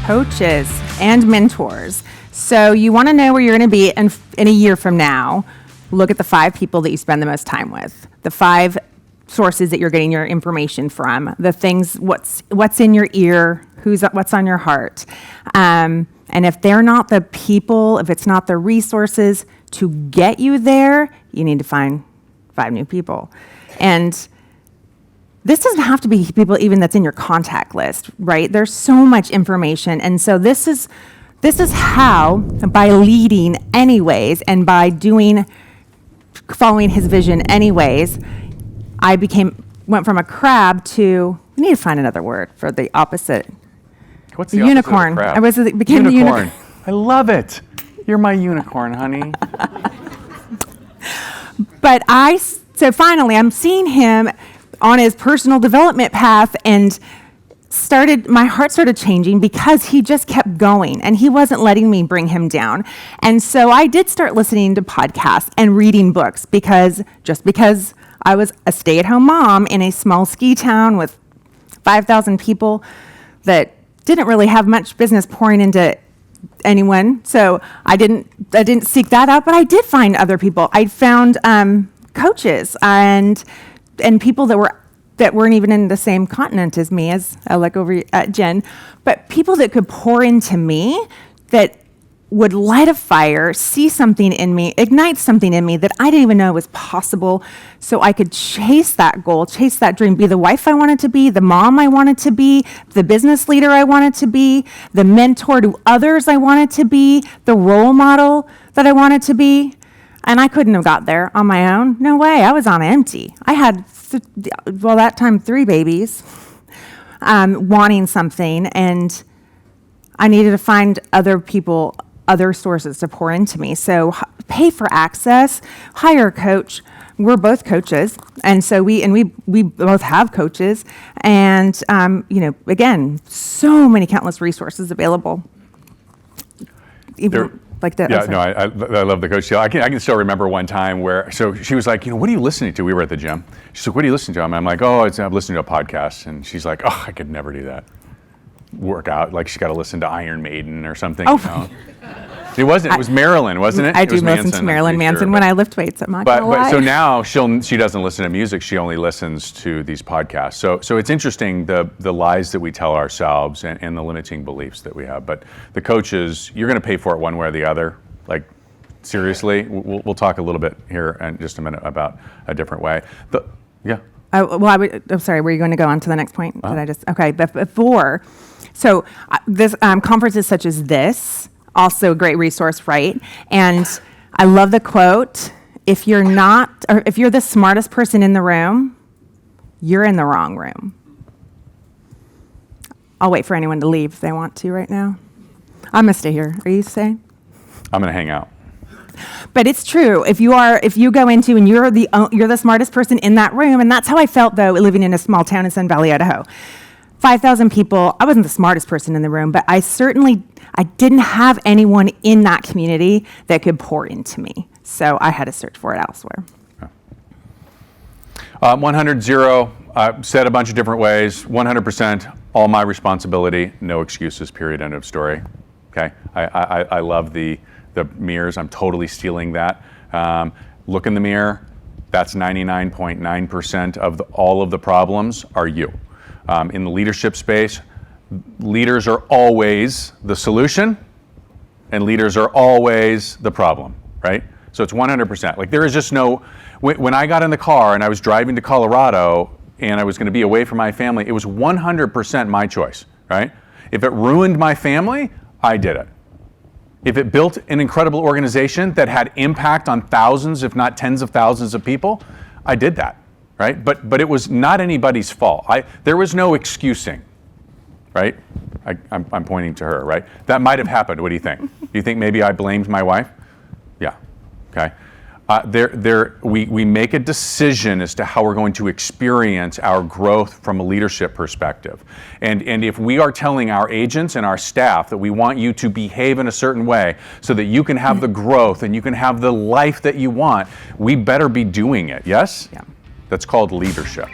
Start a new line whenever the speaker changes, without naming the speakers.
coaches and mentors. So you want to know where you're going to be in a year from now. Look at the 5 people that you spend the most time with, the 5 sources that you're getting your information from, the things, what's in your ear, what's on your heart. And if they're not the people, if it's not the resources to get you there, you need to find 5 new people. And this doesn't have to be people even that's in your contact list, right? There's so much information. And so this is how, by leading anyways, and by following his vision anyways, I went from a crab to, we need to find another word for the opposite.
What's the
unicorn?
Opposite of crab?
Became the unicorn.
I love it. You're my unicorn, honey.
But so finally, I'm seeing him on his personal development path, and my heart started changing because he just kept going and he wasn't letting me bring him down. And so I did start listening to podcasts and reading books because I was a stay-at-home mom in a small ski town with 5,000 people that didn't really have much business pouring into anyone. So I didn't seek that out, but I did find other people. I found coaches and people that weren't even in the same continent as me, as I look over at Jen, but people that could pour into me, that would light a fire, see something in me, ignite something in me that I didn't even know was possible, so I could chase that goal, chase that dream, be the wife I wanted to be, the mom I wanted to be, the business leader I wanted to be, the mentor to others I wanted to be, the role model that I wanted to be. And I couldn't have got there on my own. No way. I was on empty. I had, that time, 3 babies, wanting something, and I needed to find other people, other sources to pour into me. So pay for access, hire a coach. We're both coaches, and so we both have coaches, and again, so many countless resources available. Like that.
Yeah, no, I love the coach deal. I can still remember one time where, so she was like, what are you listening to? We were at the gym. She's like, what are you listening to? And I'm like, I'm listening to a podcast. And she's like, I could never do that. Work out, like she's got to listen to Iron Maiden or something.
Oh.
It was Marilyn, wasn't it?
I do listen to Marilyn Manson when I lift weights. I'm not gonna lie.
But so now she doesn't listen to music. She only listens to these podcasts. So it's interesting the lies that we tell ourselves and the limiting beliefs that we have. But the coaches, you're going to pay for it one way or the other. Like seriously, we'll talk a little bit here in just a minute about a different way.
I'm sorry. Were you going to go on to the next point? Okay, but before, so this conferences such as this. Also a great resource, right? And I love the quote, if you're the smartest person in the room, you're in the wrong room. I'll wait for anyone to leave if they want to right now. I'm gonna stay here. Are you staying?
I'm gonna hang out.
But it's true. If you go into and you're the smartest person in that room, and that's how I felt though living in a small town in Sun Valley, Idaho. 5,000 people. I wasn't the smartest person in the room, but I didn't have anyone in that community that could pour into me. So I had to search for it elsewhere.
100-0, said a bunch of different ways. 100%, all my responsibility, no excuses, period, end of story. Okay, I love the mirrors. I'm totally stealing that. Look in the mirror. That's 99.9% of all of the problems are you. In the leadership space, leaders are always the solution and leaders are always the problem, right? So it's 100%. Like there is just when I got in the car and I was driving to Colorado and I was going to be away from my family, it was 100% my choice, right? If it ruined my family, I did it. If it built an incredible organization that had impact on thousands, if not tens of thousands of people, I did that. Right? But it was not anybody's fault. There was no excusing, right? I'm pointing to her, right? That might have happened. What do you think? Do you think maybe I blamed my wife? Yeah. Okay. We make a decision as to how we're going to experience our growth from a leadership perspective. And if we are telling our agents and our staff that we want you to behave in a certain way so that you can have the growth and you can have the life that you want, we better be doing it. Yes?
Yeah.
That's called leadership.